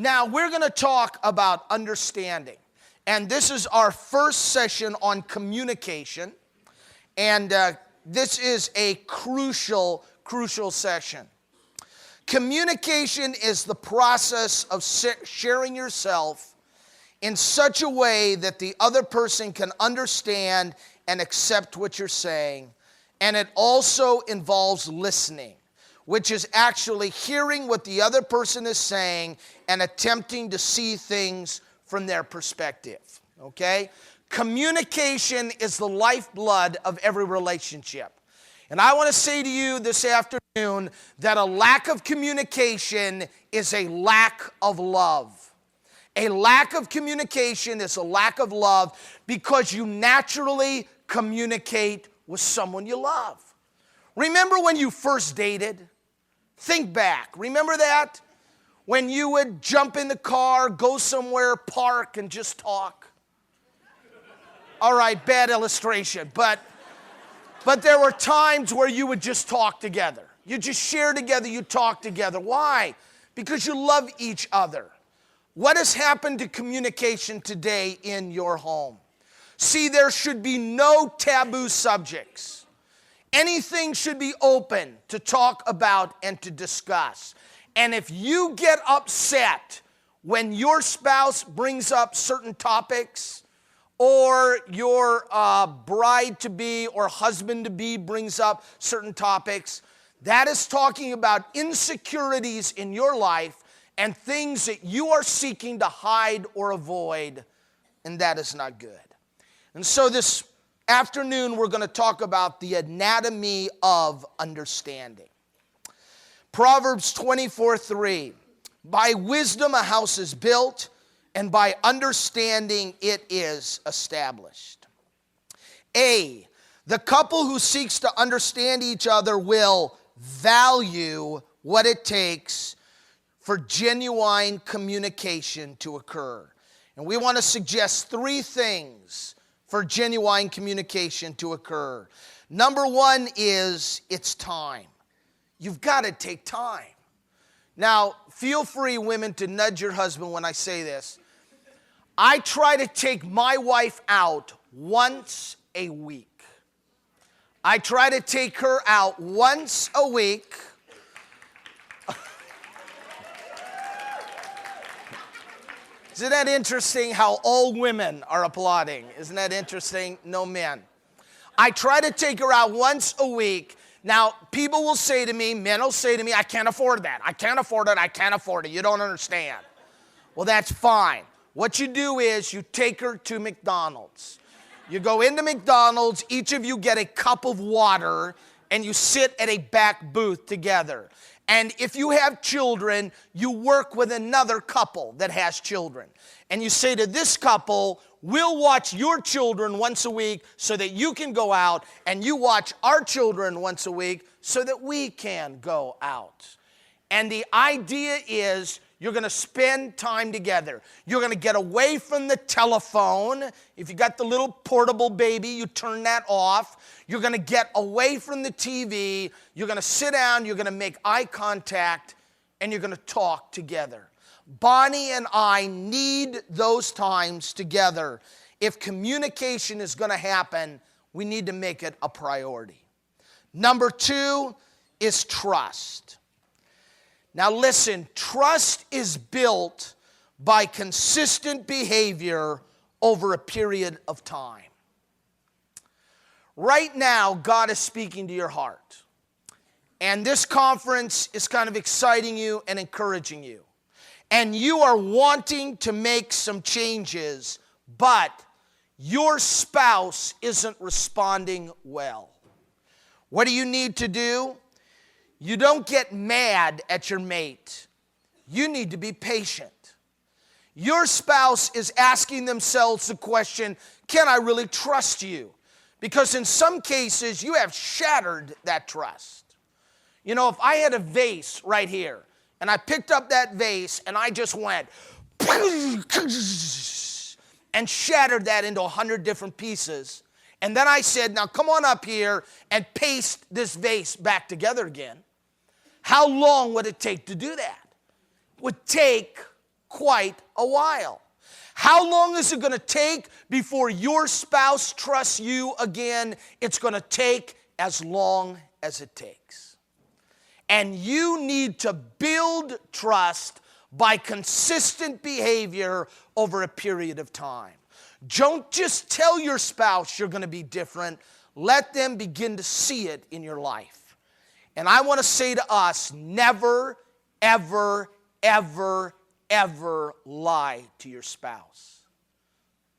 Now, we're going to talk about understanding. And this is our first session on communication. And this is a crucial session. Communication is the process of sharing yourself in such a way that the other person can understand and accept what you're saying. And it also involves listening, which is actually hearing what the other person is saying and attempting to see things from their perspective, okay? Communication is the lifeblood of every relationship. And I want to say to you this afternoon that a lack of communication is a lack of love. A lack of communication is a lack of love because you naturally communicate with someone you love. Remember when you first dated? Think back. Remember that? When you would jump in the car, go somewhere, park, and just talk? All right, bad illustration, but there were times where you would just talk together. You just share together, you talk together. Why? Because you love each other. What has happened to communication today in your home? See, there should be no taboo subjects. Anything should be open to talk about and to discuss. And if you get upset when your spouse brings up certain topics, or your bride-to-be or husband-to-be brings up certain topics, that is talking about insecurities in your life and things that you are seeking to hide or avoid, and that is not good. And so this afternoon, we're going to talk about the anatomy of understanding. Proverbs 24:3, by wisdom a house is built, and by understanding it is established. A, the couple who seeks to understand each other will value what it takes for genuine communication to occur. And we want to suggest three things for genuine communication to occur. Number one is it's time. You've got to take time. Now, feel free, women, to nudge your husband when I say this. I try to take my wife out once a week. I try to take her out once a week. Isn't that interesting how all women are applauding? Isn't that interesting? No men. I try to take her out once a week. Now, people will say to me, men will say to me, I can't afford that. I can't afford it. I can't afford it. You don't understand. Well, that's fine. What you do is you take her to McDonald's. You go into McDonald's, each of you get a cup of water, and you sit at a back booth together. And if you have children, you work with another couple that has children. And you say to this couple, we'll watch your children once a week so that you can go out, and you watch our children once a week so that we can go out. And the idea is you're going to spend time together. You're going to get away from the telephone. If you got the little portable baby, you turn that off. You're going to get away from the TV. You're going to sit down. You're going to make eye contact, and you're going to talk together. Bonnie and I need those times together. If communication is going to happen, we need to make it a priority. Number two is trust. Now listen, trust is built by consistent behavior over a period of time. Right now, God is speaking to your heart. And this conference is kind of exciting you and encouraging you. And you are wanting to make some changes, but your spouse isn't responding well. What do you need to do? You don't get mad at your mate. You need to be patient. Your spouse is asking themselves the question, can I really trust you? Because in some cases, you have shattered that trust. You know, if I had a vase right here, and I picked up that vase, and I just went, and shattered that into 100 different pieces, and then I said, now come on up here and paste this vase back together again. How long would it take to do that? It would take quite a while. How long is it going to take before your spouse trusts you again? It's going to take as long as it takes. And you need to build trust by consistent behavior over a period of time. Don't just tell your spouse you're going to be different. Let them begin to see it in your life. And I want to say to us, never, ever, ever, ever lie to your spouse.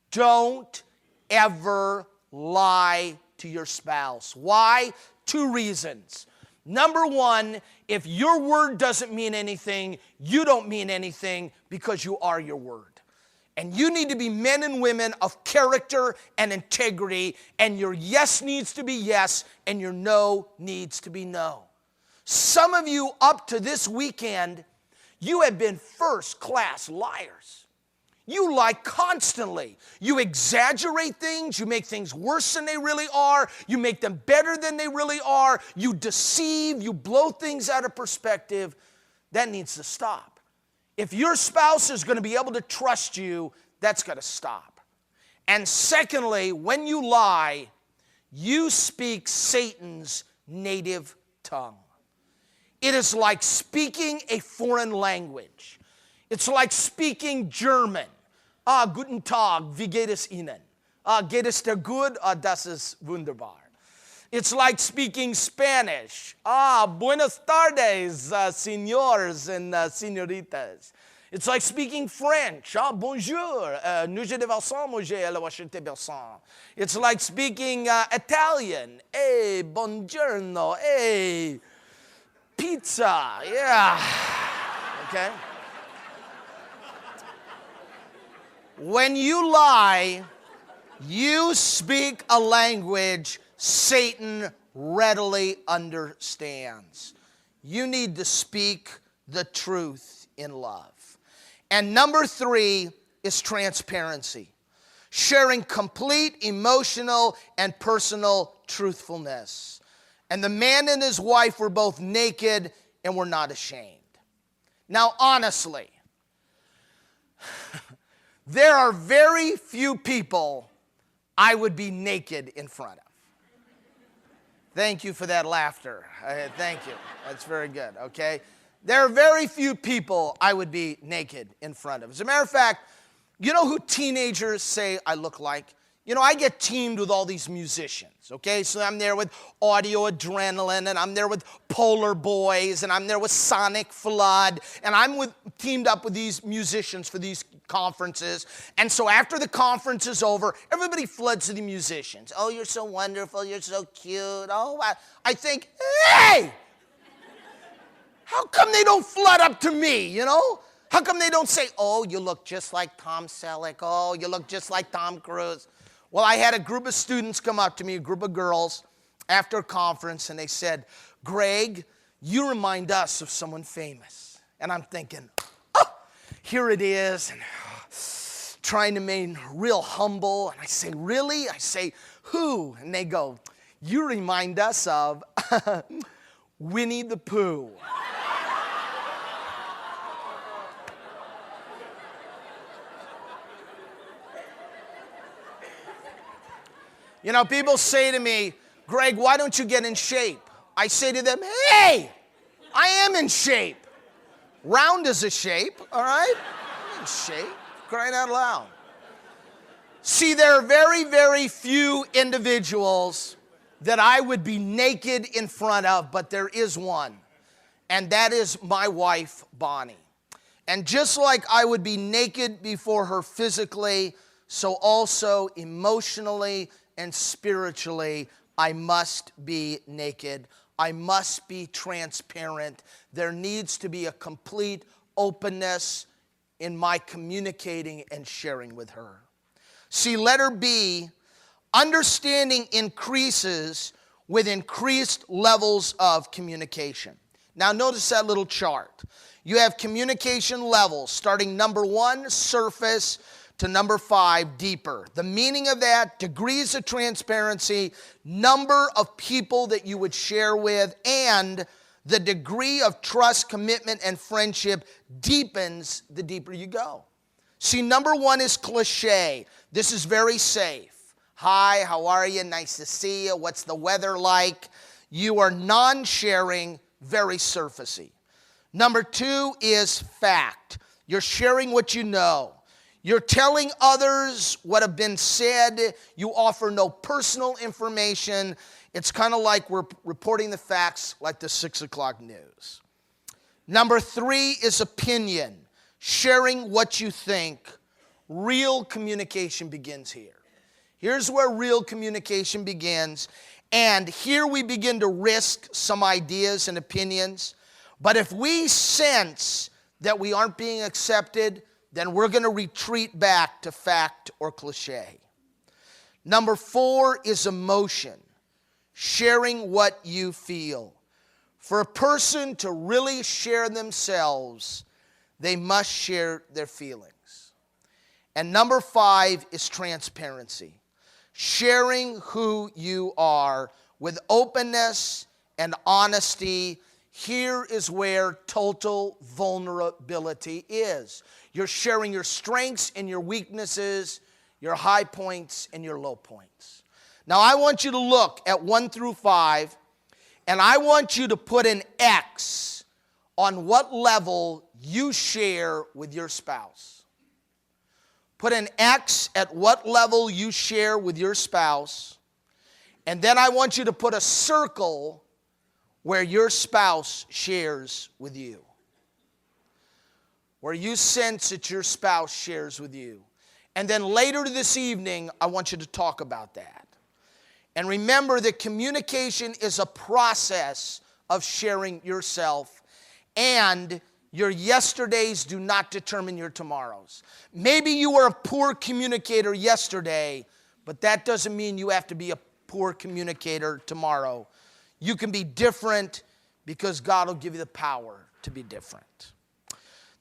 Don't ever lie to your spouse. Why? 2 reasons. Number 1, if your word doesn't mean anything, you don't mean anything because you are your word. And you need to be men and women of character and integrity, and your yes needs to be yes, and your no needs to be no. Some of you up to this weekend, you have been first-class liars. You lie constantly. You exaggerate things. You make things worse than they really are. You make them better than they really are. You deceive. You blow things out of perspective. That needs to stop. If your spouse is going to be able to trust you, that's got to stop. And secondly, when you lie, you speak Satan's native tongue. It is like speaking a foreign language. It's like speaking German. Guten Tag, wie geht es Ihnen? Geht es dir gut? Das ist wunderbar. It's like speaking Spanish. Buenas tardes, señores and señoritas. It's like speaking French. Bonjour, nous devons manger la Washington Belson. It's like speaking Italian. Hey, buongiorno. Hey, pizza. Yeah. Okay. When you lie, you speak a language Satan readily understands. You need to speak the truth in love. And number 3 is transparency. Sharing complete emotional and personal truthfulness. And the man and his wife were both naked and were not ashamed. Now, honestly, there are very few people I would be naked in front of. Thank you for that laughter. Thank you. That's very good, okay? There are very few people I would be naked in front of. As a matter of fact, you know who teenagers say I look like? You know, I get teamed with all these musicians, okay? So I'm there with Audio Adrenaline, and I'm there with Polar Boys, and I'm there with Sonic Flood, and I'm teamed up with these musicians for these conferences. And so after the conference is over, everybody floods to the musicians. Oh, you're so wonderful, you're so cute. Oh, I think, hey! How come they don't flood up to me, you know? How come they don't say, oh, you look just like Tom Selleck. Oh, you look just like Tom Cruise. Well, I had a group of students come up to me, a group of girls, after a conference, and they said, Greg, you remind us of someone famous. And I'm thinking, oh, here it is, and trying to remain real humble. And I say, really? I say, who? And they go, you remind us of Winnie the Pooh. You know, people say to me, Greg, why don't you get in shape? I say to them, hey, I am in shape. Round is a shape, all right? I'm in shape, crying out loud. See, there are very, very few individuals that I would be naked in front of, but there is one, and that is my wife, Bonnie. And just like I would be naked before her physically, so also emotionally and spiritually, I must be naked. I must be transparent. There needs to be a complete openness in my communicating and sharing with her. See, letter B, understanding increases with increased levels of communication. Now notice that little chart. You have communication levels, starting number 1, surface, to number 5, deeper. The meaning of that, degrees of transparency, number of people that you would share with, and The degree of trust, commitment, and friendship deepens the deeper you go. See, number one is cliche. This is very safe. Hi, how are you? Nice to see you. What's the weather like? You are non-sharing, very surfacey. Number two is fact. You're sharing what you know. You're telling others what have been said. You offer no personal information. It's kind of like we're reporting the facts like the 6 o'clock news. Number three is opinion. Sharing what you think. Real communication begins here. Here's where real communication begins. And here we begin to risk some ideas and opinions. But if we sense that we aren't being accepted, then we're going to retreat back to fact or cliche. Number four is emotion. Sharing what you feel. For a person to really share themselves, they must share their feelings. And number five is transparency. Sharing who you are with openness and honesty. Here is where total vulnerability is. You're sharing your strengths and your weaknesses, your high points and your low points. Now I want you to look at 1 through 5, and I want you to put an X on what level you share with your spouse. Put an X at what level you share with your spouse. And then I want you to put a circle where your spouse shares with you. Where you sense that your spouse shares with you. And then later this evening, I want you to talk about that. And remember that communication is a process of sharing yourself, and your yesterdays do not determine your tomorrows. Maybe you were a poor communicator yesterday, but that doesn't mean you have to be a poor communicator tomorrow. You can be different because God will give you the power to be different.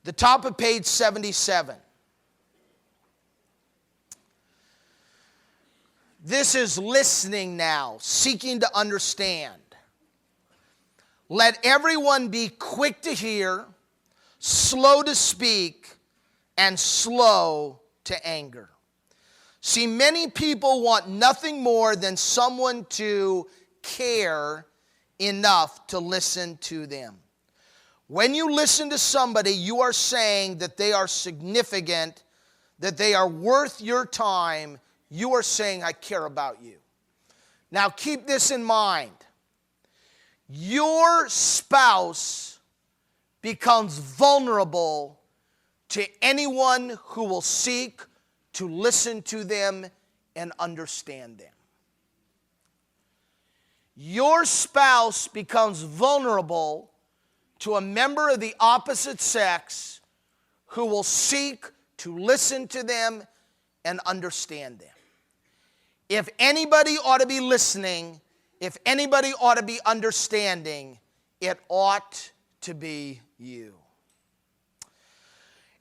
The top of page 77. This is listening now, seeking to understand. Let everyone be quick to hear, slow to speak, and slow to anger. See, many people want nothing more than someone to care enough to listen to them. When you listen to somebody, you are saying that they are significant, that they are worth your time. You are saying, I care about you. Now keep this in mind. Your spouse becomes vulnerable to anyone who will seek to listen to them and understand them. Your spouse becomes vulnerable to a member of the opposite sex who will seek to listen to them and understand them. If anybody ought to be listening, if anybody ought to be understanding, it ought to be you.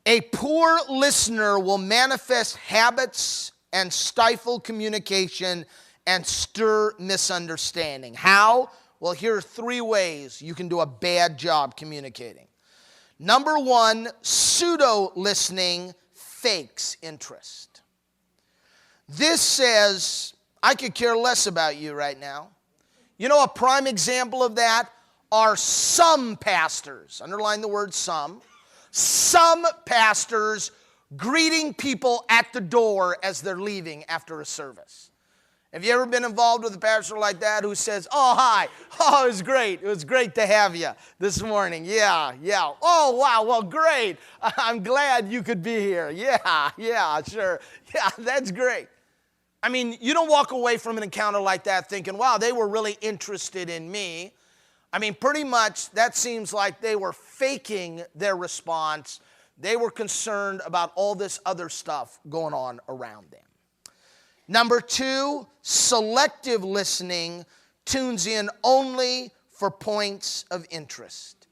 A poor listener will manifest habits and stifle communication and stir misunderstanding. How? Well, here are 3 ways you can do a bad job communicating. Number 1, pseudo-listening fakes interest. This says, I could care less about you right now. You know, a prime example of that are some pastors, underline the word some pastors greeting people at the door as they're leaving after a service. Have you ever been involved with a pastor like that who says, oh, hi, oh, it was great. It was great to have you this morning. Yeah. Oh, wow, well, great. I'm glad you could be here. Yeah, sure. Yeah, that's great. I mean, you don't walk away from an encounter like that thinking, wow, they were really interested in me. I mean, pretty much that seems like they were faking their response. They were concerned about all this other stuff going on around them. Number 2, selective listening tunes in only for points of interest.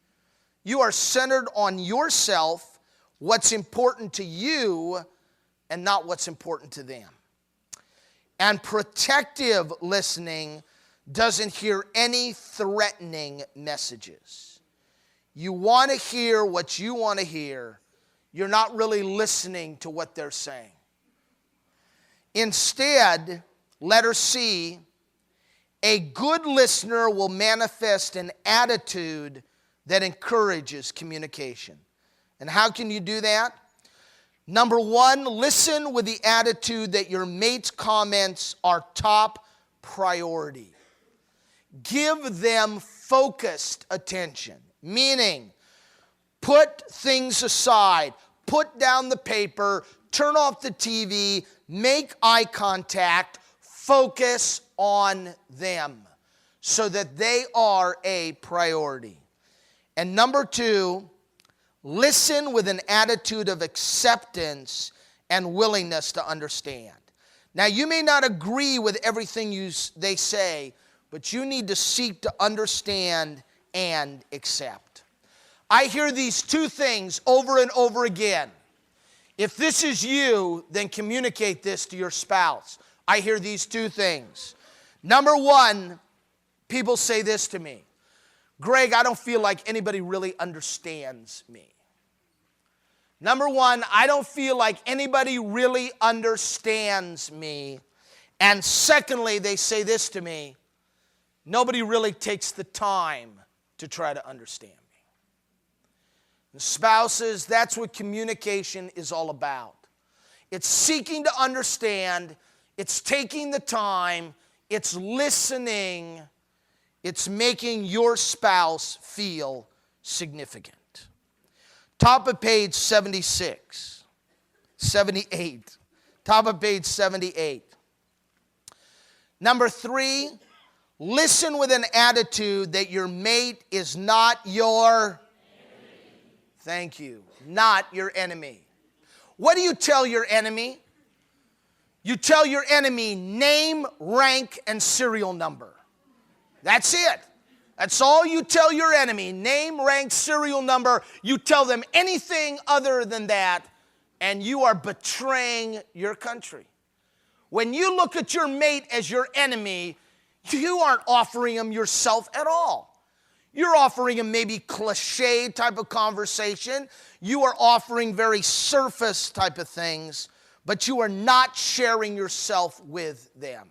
You are centered on yourself, what's important to you, and not what's important to them. And protective listening doesn't hear any threatening messages. You want to hear what you want to hear. You're not really listening to what they're saying. Instead, letter C, a good listener will manifest an attitude that encourages communication. And how can you do that? Number one, listen with the attitude that your mate's comments are top priority. Give them focused attention, meaning put things aside, put down the paper, turn off the TV, make eye contact, focus on them so that they are a priority. And number two, listen with an attitude of acceptance and willingness to understand. Now, you may not agree with everything they say, but you need to seek to understand and accept. I hear these two things over and over again. If this is you, then communicate this to your spouse. I hear these two things. Number one, people say this to me: Greg, I don't feel like anybody really understands me. Number one, I don't feel like anybody really understands me. And secondly, they say this to me: nobody really takes the time to try to understand me. And spouses, that's what communication is all about. It's seeking to understand, it's taking the time, it's listening, it's making your spouse feel significant. Top of page 78. Top of page 78. Number three, listen with an attitude that your mate is not your enemy. Thank you. Not your enemy. What do you tell your enemy? You tell your enemy name, rank, and serial number. That's it. That's all you tell your enemy. Name, rank, serial number. You tell them anything other than that, and you are betraying your country. When you look at your mate as your enemy, you aren't offering him yourself at all. You're offering him maybe cliche type of conversation. You are offering very surface type of things, but you are not sharing yourself with them.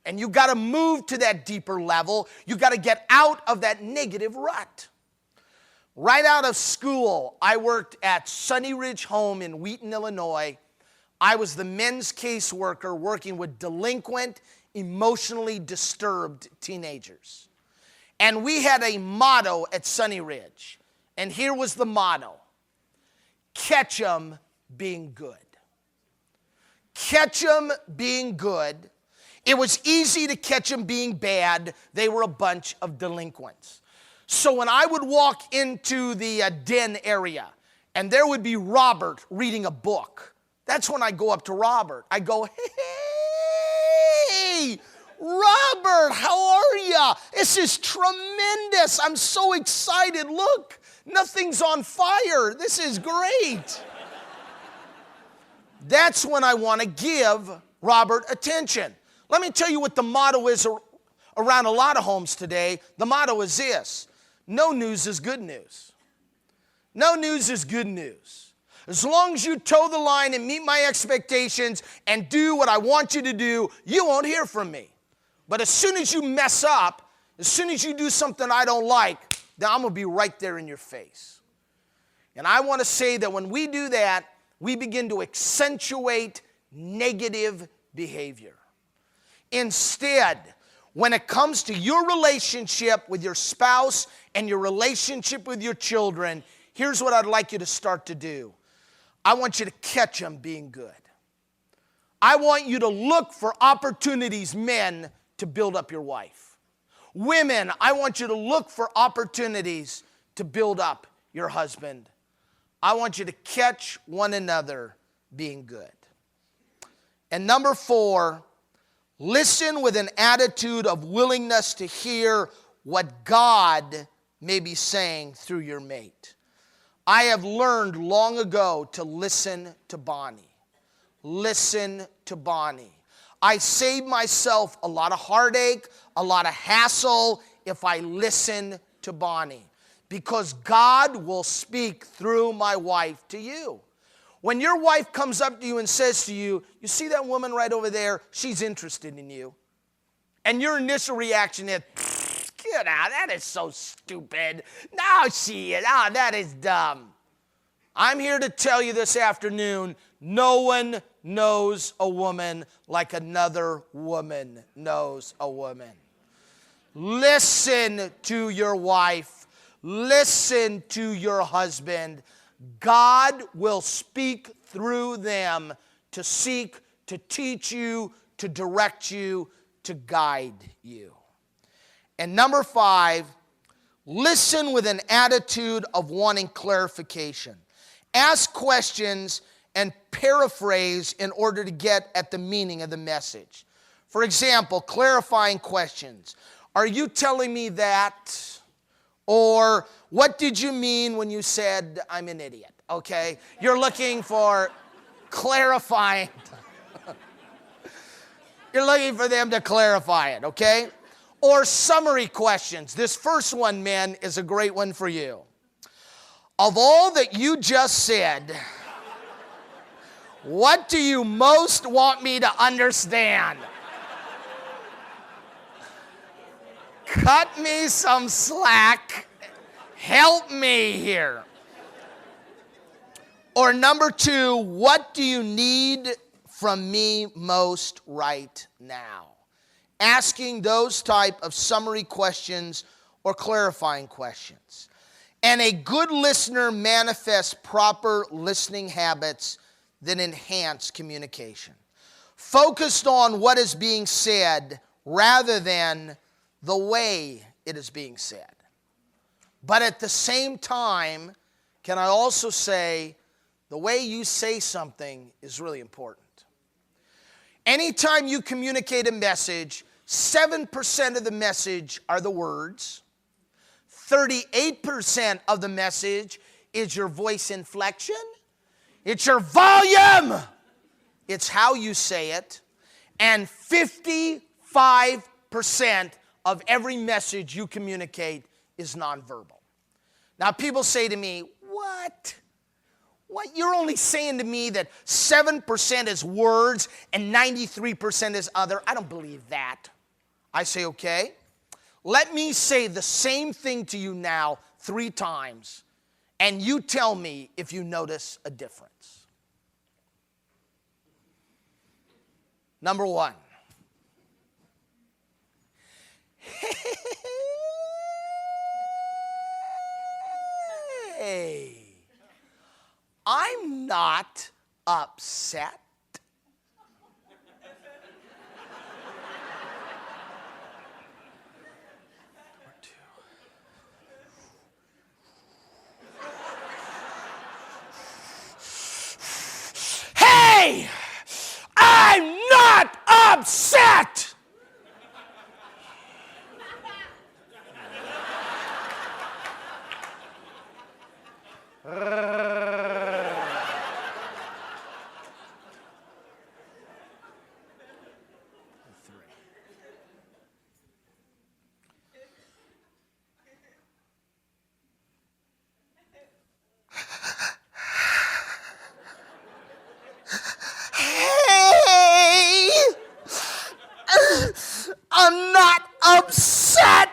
And you've got to move to that deeper level. You've got to get out of that negative rut. Right out of school, I worked at Sunny Ridge Home in Wheaton, Illinois. I was the men's caseworker working with delinquent, emotionally disturbed teenagers. And we had a motto at Sunny Ridge. And here was the motto: catch 'em being good. Catch 'em being good. It was easy to catch them being bad. They were a bunch of delinquents. So when I would walk into the den area and there would be Robert reading a book, that's when I go up to Robert. I go, hey, Robert, how are you? This is tremendous. I'm so excited. Look, nothing's on fire. This is great. That's when I want to give Robert attention. Let me tell you what the motto is around a lot of homes today. The motto is this: no news is good news. No news is good news. As long as you toe the line and meet my expectations and do what I want you to do, you won't hear from me. But as soon as you mess up, as soon as you do something I don't like, then I'm going to be right there in your face. And I want to say that when we do that, we begin to accentuate negative behavior. Instead, when it comes to your relationship with your spouse and your relationship with your children, here's what I'd like you to start to do. I want you to catch them being good. I want you to look for opportunities, men, to build up your wife. Women, I want you to look for opportunities to build up your husband. I want you to catch one another being good. And number four, listen with an attitude of willingness to hear what God may be saying through your mate. I have learned long ago to listen to Bonnie. Listen to Bonnie. I save myself a lot of heartache, a lot of hassle if I listen to Bonnie. Because God will speak through my wife to you. When your wife comes up to you and says to you, you see that woman right over there? She's interested in you. And your initial reaction is, get out, that is so stupid. No, she is. Oh, that is dumb. I'm here to tell you this afternoon, no one knows a woman like another woman knows a woman. Listen to your wife. Listen to your husband. God will speak through them to seek, to teach you, to direct you, to guide you. And number 5, listen with an attitude of wanting clarification. Ask questions and paraphrase in order to get at the meaning of the message. For example, clarifying questions. Are you telling me that? Or what did you mean when you said I'm an idiot? Okay? You're looking for clarifying. You're looking for them to clarify it, okay? Or summary questions. This first one, men, is a great one for you. Of all that you just said, what do you most want me to understand? Cut me some slack. Help me here. Or number 2, what do you need from me most right now? Asking those type of summary questions or clarifying questions. And a good listener manifests proper listening habits that enhance communication. Focused on what is being said rather than the way it is being said. But at the same time, can I also say, the way you say something is really important. Anytime you communicate a message, 7% of the message are the words. 38% of the message is your voice inflection. It's your volume. It's how you say it. And 55% of every message you communicate is nonverbal. Now, people say to me, what? What? You're only saying to me that 7% is words and 93% is other. I don't believe that. I say, okay, let me say the same thing to you now 3 times, and you tell me if you notice a difference. Number 1. Hey, I'm not upset. Number 2. Hey, I'm not upset. I'm not upset.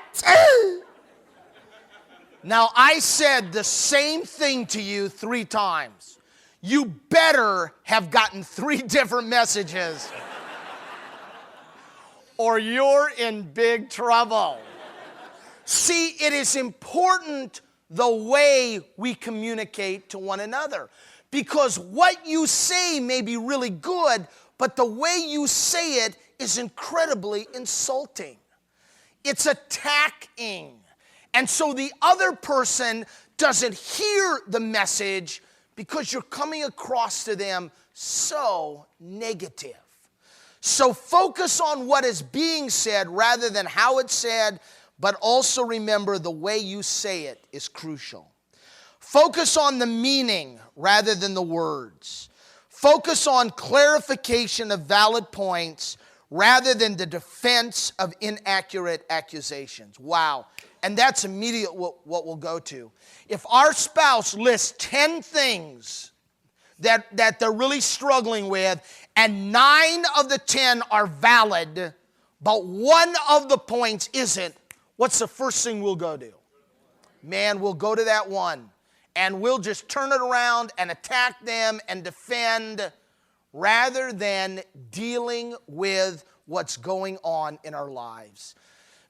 Now, I said the same thing to you 3 times. You better have gotten 3 different messages, or you're in big trouble. See, it is important the way we communicate to one another, because what you say may be really good, but the way you say it is incredibly insulting. It's attacking. And so the other person doesn't hear the message because you're coming across to them so negative. So focus on what is being said rather than how it's said, but also remember the way you say it is crucial. Focus on the meaning rather than the words. Focus on clarification of valid points rather than the defense of inaccurate accusations. Wow. And that's immediate what we'll go to. If our spouse lists 10 things that they're really struggling with, and 9 of the 10 are valid, but one of the points isn't, what's the first thing we'll go to? Man, we'll go to that one, and we'll just turn it around and attack them and defend, rather than dealing with what's going on in our lives.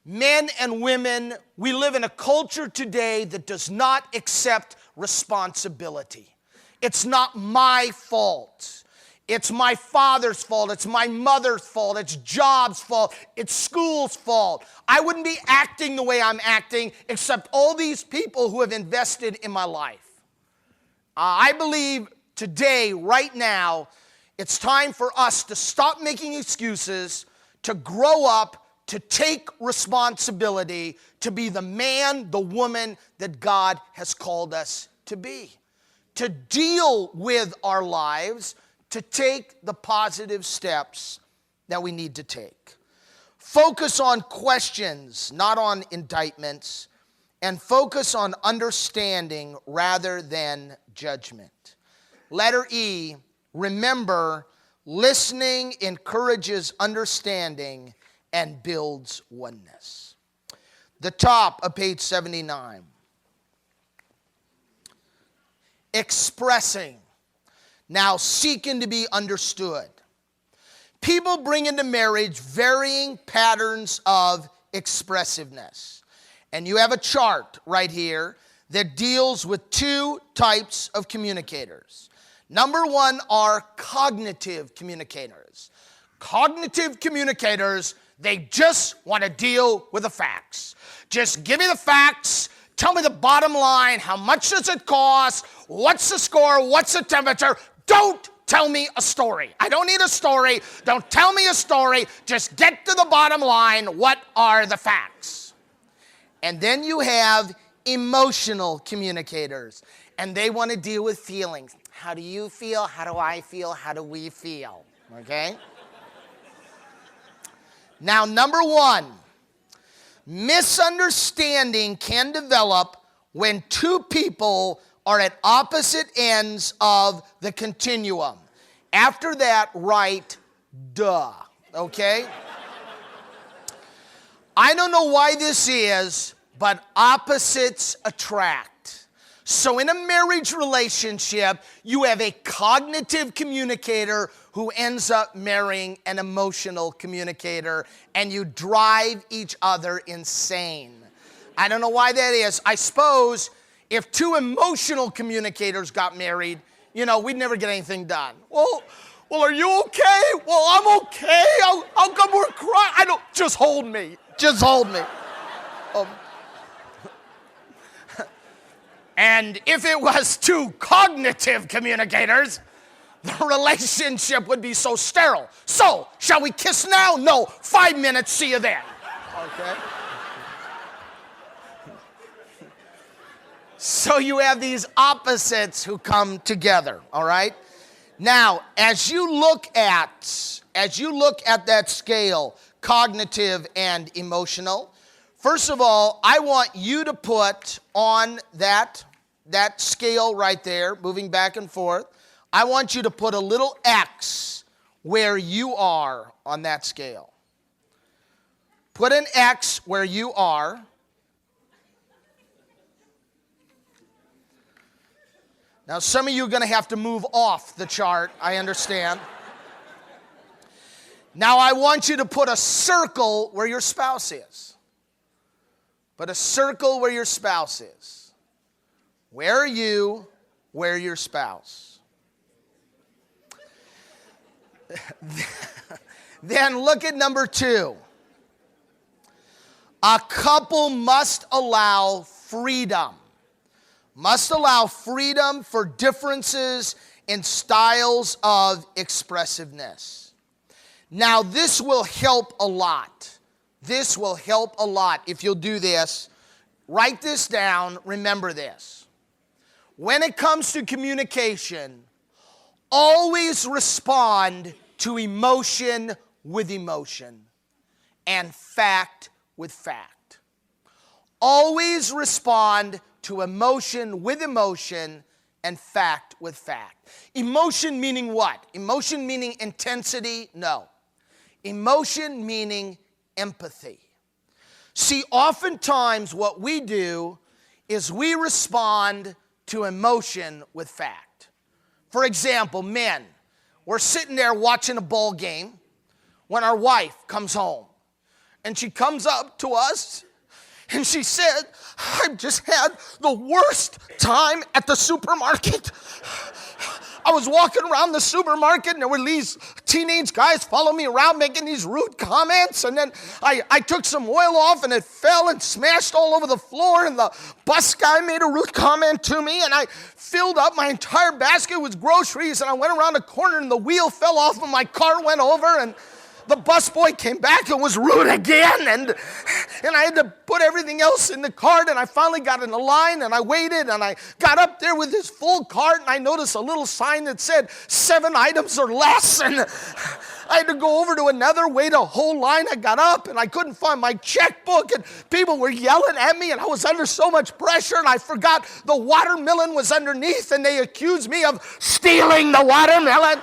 Men and women, we live in a culture today that does not accept responsibility. It's not my fault. It's my father's fault. It's my mother's fault. It's job's fault. It's school's fault. I wouldn't be acting the way I'm acting except all these people who have invested in my life. I believe today, right now, it's time for us to stop making excuses, to grow up, to take responsibility, to be the man, the woman that God has called us to be. To deal with our lives, to take the positive steps that we need to take. Focus on questions, not on indictments, and focus on understanding rather than judgment. Letter E, remember, listening encourages understanding and builds oneness. The top of page 79. Expressing, now seeking to be understood. People bring into marriage varying patterns of expressiveness. And you have a chart right here that deals with 2 types of communicators. Number 1 are cognitive communicators. Cognitive communicators, they just want to deal with the facts. Just give me the facts. Tell me the bottom line. How much does it cost? What's the score? What's the temperature? Don't tell me a story. I don't need a story. Don't tell me a story. Just get to the bottom line. What are the facts? And then you have emotional communicators, and they want to deal with feelings. How do you feel? How do I feel? How do we feel? Okay? Now, number 1, misunderstanding can develop when 2 people are at opposite ends of the continuum. After that, write, duh, okay? I don't know why this is, but opposites attract. So in a marriage relationship, you have a cognitive communicator who ends up marrying an emotional communicator, and you drive each other insane. I don't know why that is. I suppose if 2 emotional communicators got married, we'd never get anything done. Well, are you okay? Well, I'm okay. How come we're crying? Just hold me. Just hold me. And if it was 2 cognitive communicators, the relationship would be so sterile. So, shall we kiss now? No. 5 minutes, see you then. Okay? So you have these opposites who come together, all right? Now, as you look at that scale, cognitive and emotional, first of all, I want you to put on that scale right there, moving back and forth, I want you to put a little X where you are on that scale. Put an X where you are. Now, some of you are going to have to move off the chart, I understand. Now, I want you to put a circle where your spouse is. Put a circle where your spouse is. Where are you? Where your spouse? Then look at number 2. A couple must allow freedom. Must allow freedom for differences in styles of expressiveness. Now, this will help a lot. This will help a lot if you'll do this. Write this down. Remember this. When it comes to communication, always respond to emotion with emotion and fact with fact. Always respond to emotion with emotion and fact with fact. Emotion meaning what? Emotion meaning intensity? No. Emotion meaning empathy. See, oftentimes what we do is we respond to emotion with fact. For example, men, we're sitting there watching a ball game when our wife comes home. And she comes up to us and she said, I've just had the worst time at the supermarket. I was walking around the supermarket and there were these teenage guys following me around making these rude comments. And then I took some oil off and it fell and smashed all over the floor. And the bus guy made a rude comment to me. And I filled up my entire basket with groceries. And I went around a corner and the wheel fell off and my car went over. And the busboy came back and was rude again, and I had to put everything else in the cart, and I finally got in the line, and I waited, and I got up there with this full cart, and I noticed a little sign that said 7 items or less, and I had to go over to another, wait a whole line. I got up, and I couldn't find my checkbook, and people were yelling at me, and I was under so much pressure, and I forgot the watermelon was underneath, and they accused me of stealing the watermelon.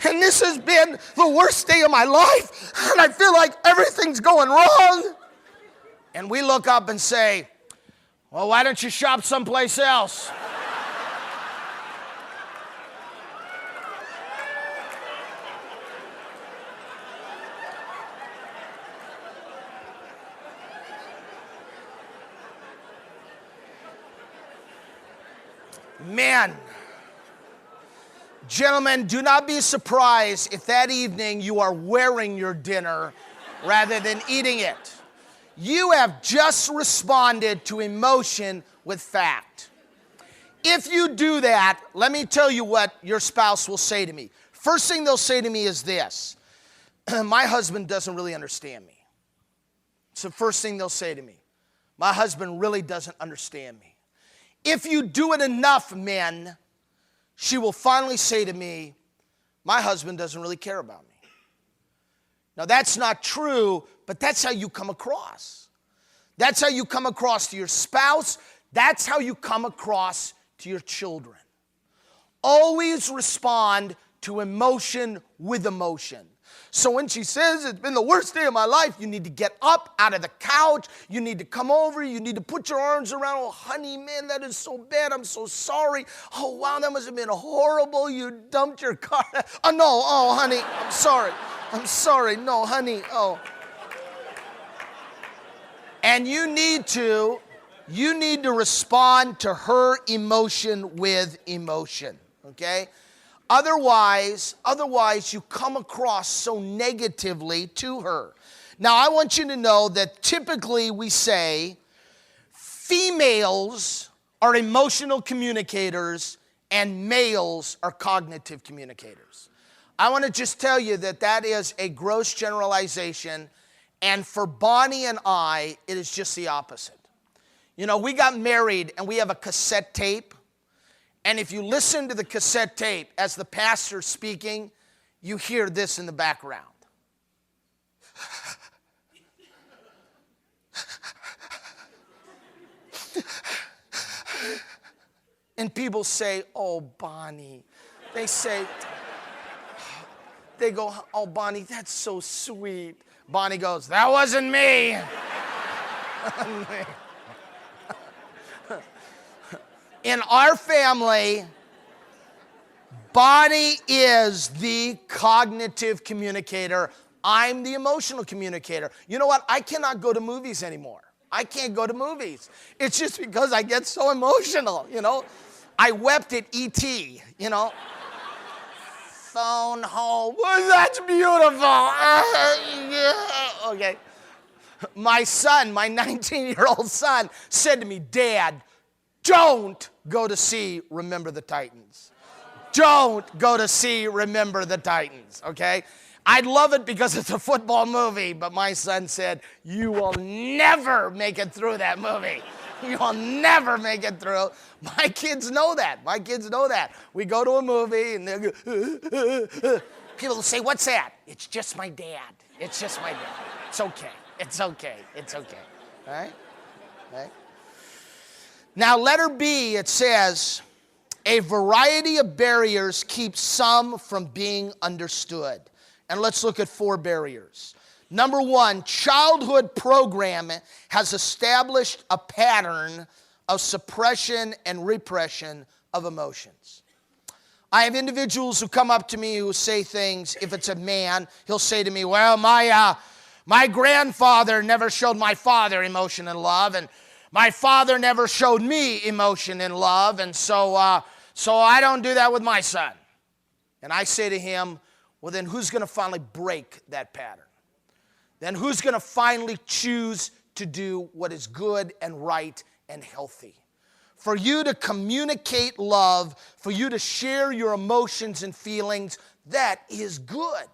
And this has been the worst day of my life, and I feel like everything's going wrong. And we look up and say, well, why don't you shop someplace else? Man. Gentlemen, do not be surprised if that evening you are wearing your dinner rather than eating it. You have just responded to emotion with fact. If you do that, let me tell you what your spouse will say to me. First thing they'll say to me is this: my husband doesn't really understand me. It's the first thing they'll say to me. My husband really doesn't understand me. If you do it enough, men, she will finally say to me, my husband doesn't really care about me. Now that's not true, but that's how you come across. That's how you come across to your spouse. That's how you come across to your children. Always respond to emotion with emotion. So when she says it's been the worst day of my life, you need to get up out of the couch. You need to come over. You need to put your arms around. Oh, honey, man, that is so bad. I'm so sorry. Oh, wow, that must have been horrible. You dumped your car. Oh, no. Oh, honey, I'm sorry. I'm sorry. No, honey. Oh. And you need to respond to her emotion with emotion, okay? Otherwise, you come across so negatively to her. Now, I want you to know that typically we say females are emotional communicators and males are cognitive communicators. I want to just tell you that that is a gross generalization, and for Bonnie and I, it is just the opposite. You know, we got married and we have a cassette tape. And if you listen to the cassette tape as the pastor's speaking, you hear this in the background. And people say, oh, Bonnie. They go, oh, Bonnie, that's so sweet. Bonnie goes, that wasn't me. In our family, Bonnie is the cognitive communicator. I'm the emotional communicator. You know what? I cannot go to movies anymore. I can't go to movies. It's just because I get so emotional, you know. I wept at E.T., you know. Phone home. Oh, that's beautiful. Okay. My son, my 19-year-old son, said to me, Dad, don't go to see Remember the Titans. Don't go to see Remember the Titans, okay? I'd love it because it's a football movie, but my son said, you will never make it through that movie. You'll never make it through. My kids know that. My kids know that. We go to a movie and they go, people will say, what's that? It's just my dad. It's just my dad. It's okay. It's okay. It's okay. All right? All right? Now, letter B, it says, a variety of barriers keep some from being understood. And let's look at 4 barriers. Number 1, childhood programming has established a pattern of suppression and repression of emotions. I have individuals who come up to me who say things. If it's a man, he'll say to me, well, my grandfather never showed my father emotion and love, and my father never showed me emotion and love, and so I don't do that with my son. And I say to him, well, then who's going to finally break that pattern? Then who's going to finally choose to do what is good and right and healthy? For you to communicate love, for you to share your emotions and feelings, that is good.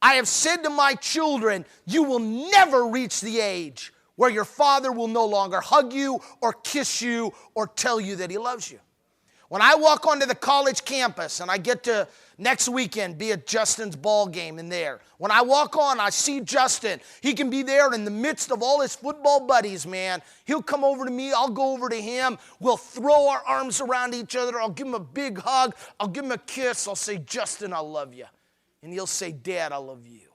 I have said to my children, you will never reach the age where your father will no longer hug you or kiss you or tell you that he loves you. When I walk onto the college campus and I get to next weekend be at Justin's ball game in there, when I walk on, I see Justin. He can be there in the midst of all his football buddies, man. He'll come over to me. I'll go over to him. We'll throw our arms around each other. I'll give him a big hug. I'll give him a kiss. I'll say, Justin, I love you. And he'll say, Dad, I love you.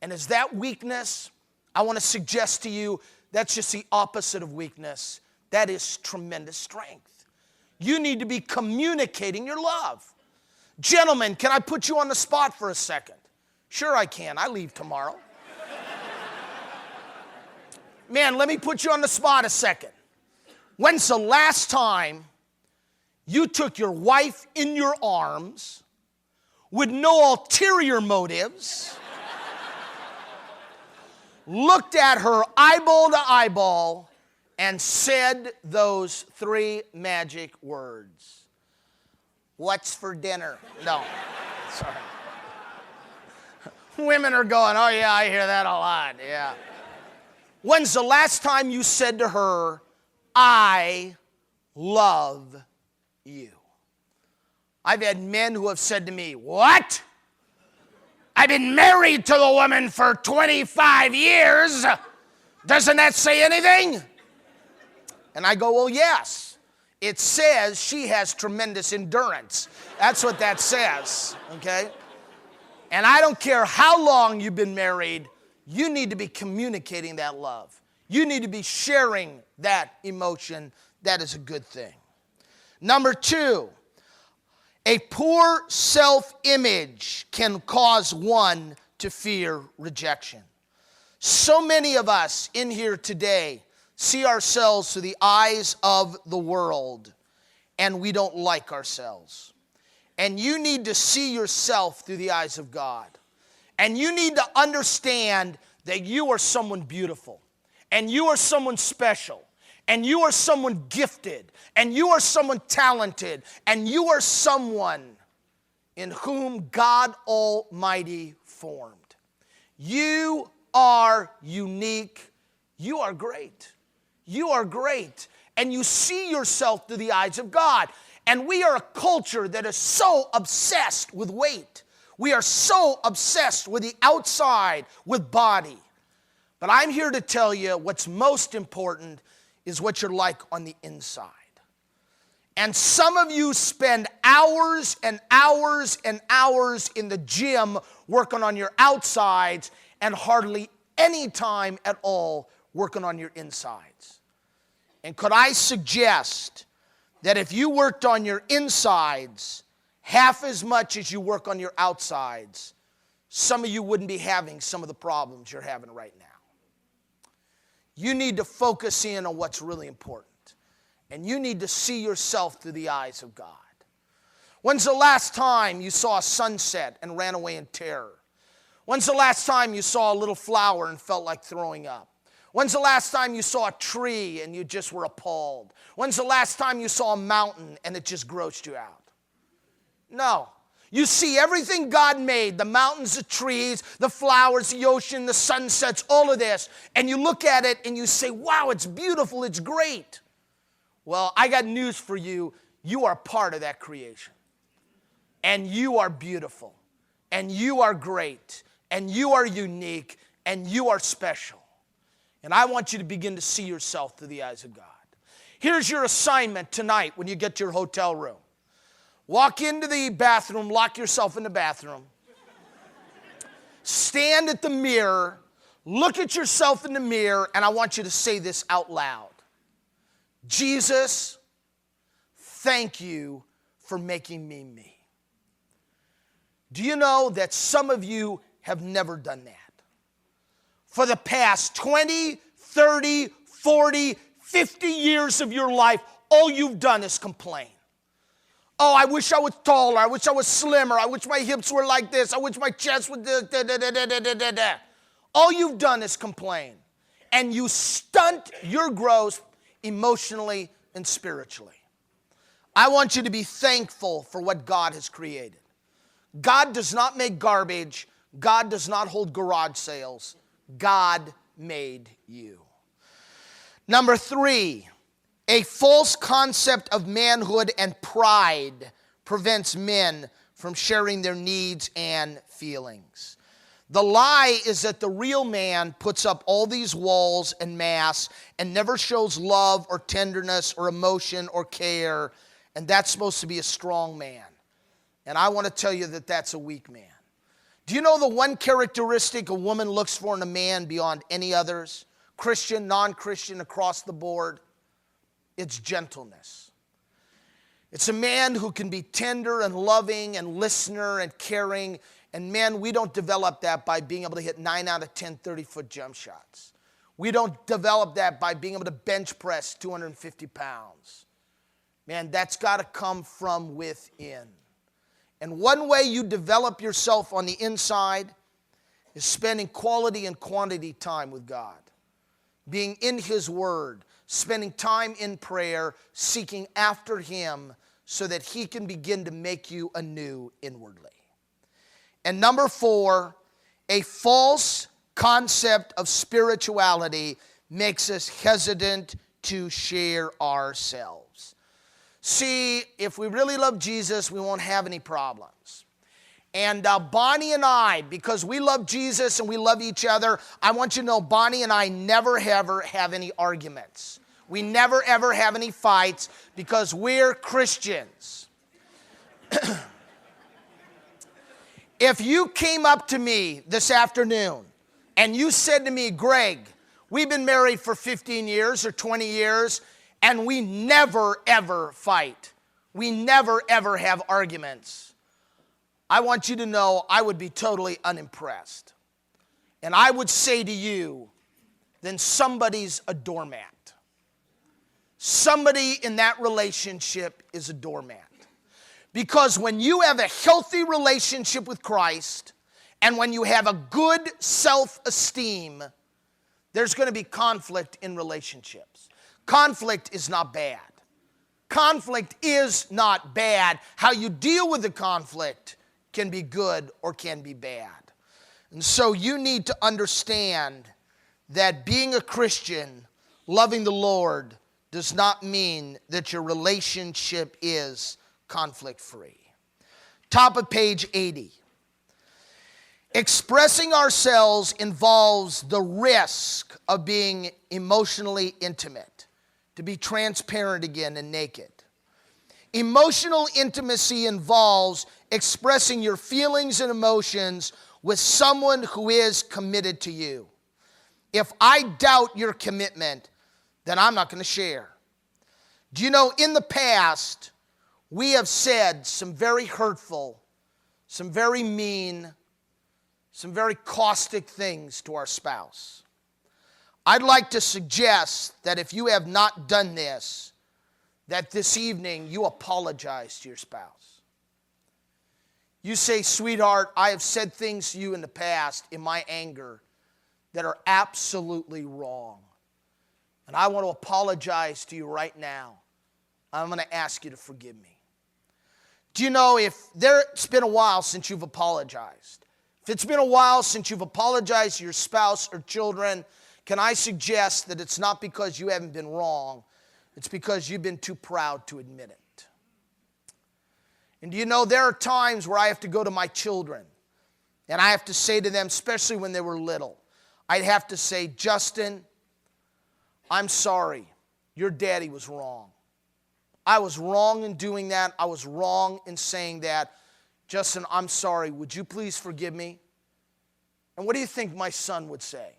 And is that weakness? I want to suggest to you that's just the opposite of weakness. That is tremendous strength. You need to be communicating your love. Gentlemen, can I put you on the spot for a second? Sure I can. I leave tomorrow. Man, let me put you on the spot a second. When's the last time you took your wife in your arms with no ulterior motives, looked at her eyeball to eyeball, and said those 3 magic words? What's for dinner? No, sorry. Women are going, oh yeah, I hear that a lot, yeah. When's the last time you said to her, I love you? I've had men who have said to me, what? I've been married to the woman for 25 years. Doesn't that say anything? And I go, well, yes. It says she has tremendous endurance. That's what that says, okay? And I don't care how long you've been married, you need to be communicating that love. You need to be sharing that emotion. That is a good thing. Number 2, a poor self-image can cause one to fear rejection. So many of us in here today see ourselves through the eyes of the world, and we don't like ourselves. And you need to see yourself through the eyes of God. And you need to understand that you are someone beautiful, and you are someone special, and you are someone gifted, and you are someone talented, and you are someone in whom God Almighty formed. You are unique. You are great. You are great. And you see yourself through the eyes of God. And we are a culture that is so obsessed with weight. We are so obsessed with the outside, with body. But I'm here to tell you what's most important is what you're like on the inside. And some of you spend hours and hours and hours in the gym working on your outsides and hardly any time at all working on your insides. And could I suggest that if you worked on your insides half as much as you work on your outsides, some of you wouldn't be having some of the problems you're having right now. You need to focus in on what's really important. And you need to see yourself through the eyes of God. When's the last time you saw a sunset and ran away in terror? When's the last time you saw a little flower and felt like throwing up? When's the last time you saw a tree and you just were appalled? When's the last time you saw a mountain and it just grossed you out? No. You see everything God made, the mountains, the trees, the flowers, the ocean, the sunsets, all of this, and you look at it and you say, wow, it's beautiful, it's great. Well, I got news for you. You are part of that creation. And you are beautiful. And you are great. And you are unique. And you are special. And I want you to begin to see yourself through the eyes of God. Here's your assignment tonight when you get to your hotel room. Walk into the bathroom, lock yourself in the bathroom. Stand at the mirror, look at yourself in the mirror, and I want you to say this out loud. Jesus, thank you for making me me. Do you know that some of you have never done that? For the past 20, 30, 40, 50 years of your life, all you've done is complain. Oh, I wish I was taller. I wish I was slimmer. I wish my hips were like this. I wish my chest was this. All you've done is complain. And you stunt your growth emotionally and spiritually. I want you to be thankful for what God has created. God does not make garbage. God does not hold garage sales. God made you. Number 3. A false concept of manhood and pride prevents men from sharing their needs and feelings. The lie is that the real man puts up all these walls and masks and never shows love or tenderness or emotion or care, and that's supposed to be a strong man. And I want to tell you that that's a weak man. Do you know the one characteristic a woman looks for in a man beyond any others? Christian, non-Christian, across the board. It's gentleness. It's a man who can be tender and loving and listener and caring. And men, we don't develop that by being able to hit 9 out of 10 30-foot jump shots. We don't develop that by being able to bench press 250 pounds. Man, that's got to come from within. And one way you develop yourself on the inside is spending quality and quantity time with God. Being in His Word. Spending time in prayer, seeking after Him so that He can begin to make you anew inwardly. And number 4, a false concept of spirituality makes us hesitant to share ourselves. See, if we really love Jesus, we won't have any problems. And Bonnie and I, because we love Jesus and we love each other, I want you to know Bonnie and I never ever have any arguments. We never ever have any fights because we're Christians. If you came up to me this afternoon and you said to me, Greg, we've been married for 15 years or 20 years and we never ever fight. We never ever have arguments. I want you to know I would be totally unimpressed. And I would say to you, then somebody's a doormat. Somebody in that relationship is a doormat. Because when you have a healthy relationship with Christ, and when you have a good self-esteem, there's going to be conflict in relationships. Conflict is not bad. Conflict is not bad. How you deal with the conflict can be good or can be bad. And so you need to understand that being a Christian, loving the Lord, does not mean that your relationship is conflict-free. Top of page 80. Expressing ourselves involves the risk of being emotionally intimate, to be transparent again and naked. Emotional intimacy involves expressing your feelings and emotions with someone who is committed to you. If I doubt your commitment, then I'm not going to share. Do you know, in the past, we have said some very hurtful, some very mean, some very caustic things to our spouse. I'd like to suggest that if you have not done this, that this evening you apologize to your spouse. You say, sweetheart, I have said things to you in the past in my anger that are absolutely wrong. And I want to apologize to you right now. I'm going to ask you to forgive me. Do you know if it's been a while since you've apologized? If it's been a while since you've apologized to your spouse or children, can I suggest that it's not because you haven't been wrong, it's because you've been too proud to admit it. And do you know there are times where I have to go to my children and I have to say to them, especially when they were little, I'd have to say, Justin, I'm sorry, your daddy was wrong. I was wrong in doing that. I was wrong in saying that. Justin, I'm sorry. Would you please forgive me? And what do you think my son would say?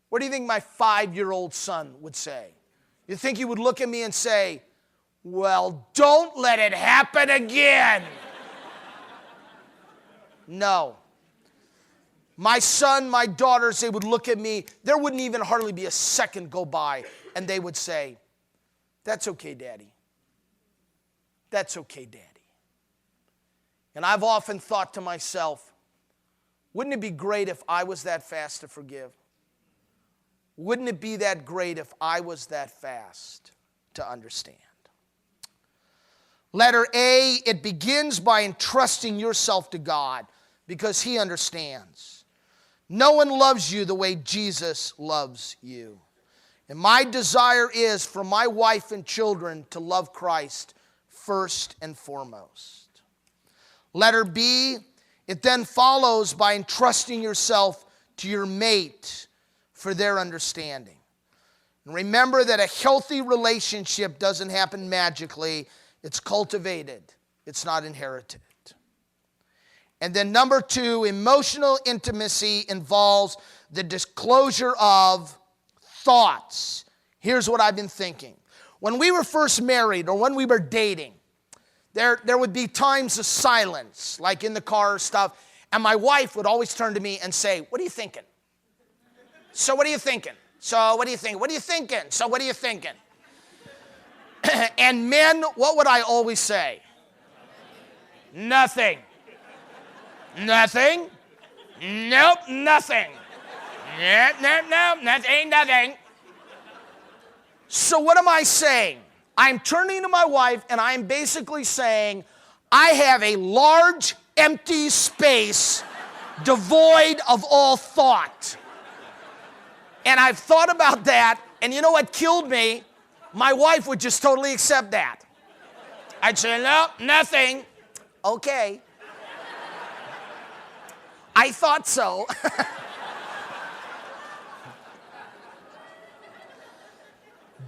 What do you think my 5-year-old son would say? You think he would look at me and say, well, don't let it happen again. No. My son, my daughters, they would look at me. There wouldn't even hardly be a second go by, and they would say, that's okay, Daddy. That's okay, Daddy. And I've often thought to myself, wouldn't it be great if I was that fast to forgive? Wouldn't it be that great if I was that fast to understand? Letter A, it begins by entrusting yourself to God because He understands. No one loves you the way Jesus loves you. And my desire is for my wife and children to love Christ first and foremost. Letter B, it then follows by entrusting yourself to your mate for their understanding. And remember that a healthy relationship doesn't happen magically. It's cultivated. It's not inherited. And then number 2, emotional intimacy involves the disclosure of thoughts. Here's what I've been thinking. When we were first married or when we were dating, there would be times of silence, like in the car or stuff, and my wife would always turn to me and say, what are you thinking? So what are you thinking? So what are you thinking? What are you thinking? So what are you thinking? And men, what would I always say? Nothing. Nothing? Nope, nothing. Nope, that ain't nothing. So what am I saying? I'm turning to my wife and I'm basically saying, I have a large, empty space devoid of all thought. And I've thought about that, and you know what killed me? My wife would just totally accept that. I'd say, no, nothing. Okay. I thought so.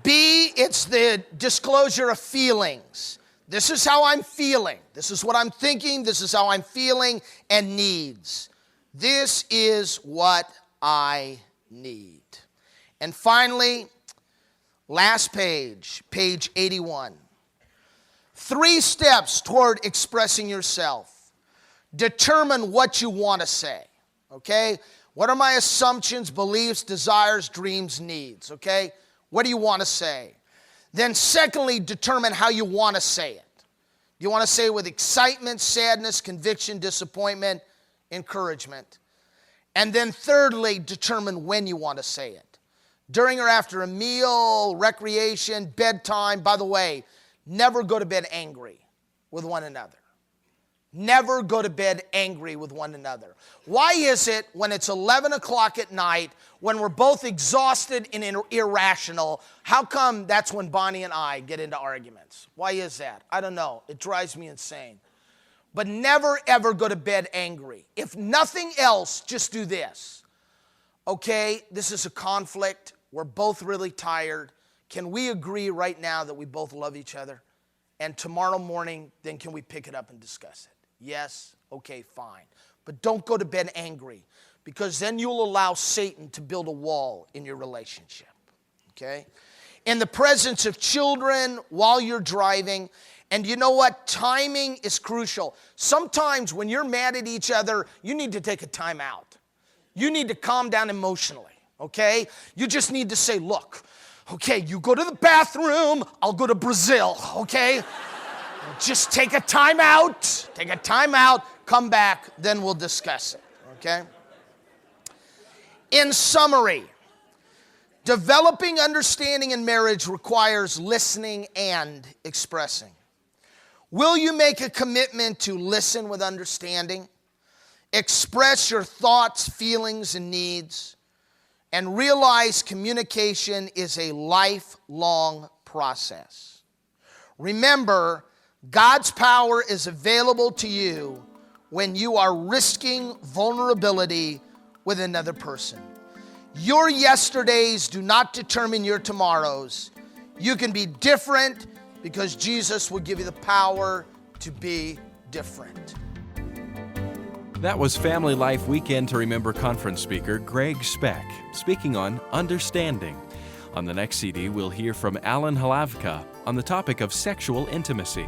B, it's the disclosure of feelings. This is how I'm feeling. This is what I'm thinking. This is how I'm feeling, and needs. This is what I need. And finally, last page, page 81. 3 steps toward expressing yourself. Determine what you want to say, okay? What are my assumptions, beliefs, desires, dreams, needs, okay? What do you want to say? Then secondly, determine how you want to say it. Do you want to say it with excitement, sadness, conviction, disappointment, encouragement? And then thirdly, determine when you want to say it. During or after a meal, recreation, bedtime. By the way, never go to bed angry with one another. Never go to bed angry with one another. Why is it when it's 11 o'clock at night, when we're both exhausted and irrational, how come that's when Bonnie and I get into arguments? Why is that? I don't know. It drives me insane. But never, ever go to bed angry. If nothing else, just do this. Okay, this is a conflict. We're both really tired. Can we agree right now that we both love each other? And tomorrow morning, then can we pick it up and discuss it? Yes? Okay, fine. But don't go to bed angry, because then you'll allow Satan to build a wall in your relationship. Okay? In the presence of children, while you're driving, and you know what? Timing is crucial. Sometimes when you're mad at each other, you need to take a time out. You need to calm down emotionally, okay? You just need to say, look, okay, you go to the bathroom, I'll go to Brazil, okay? Just take a time out, come back, then we'll discuss it, okay? In summary, developing understanding in marriage requires listening and expressing. Will you make a commitment to listen with understanding, express your thoughts, feelings, and needs, and realize communication is a lifelong process? Remember, God's power is available to you when you are risking vulnerability with another person. Your yesterdays do not determine your tomorrows. You can be different because Jesus will give you the power to be different. That was Family Life Weekend to Remember conference speaker Greg Speck speaking on understanding. On the next CD, we'll hear from Alan Halavka on the topic of sexual intimacy.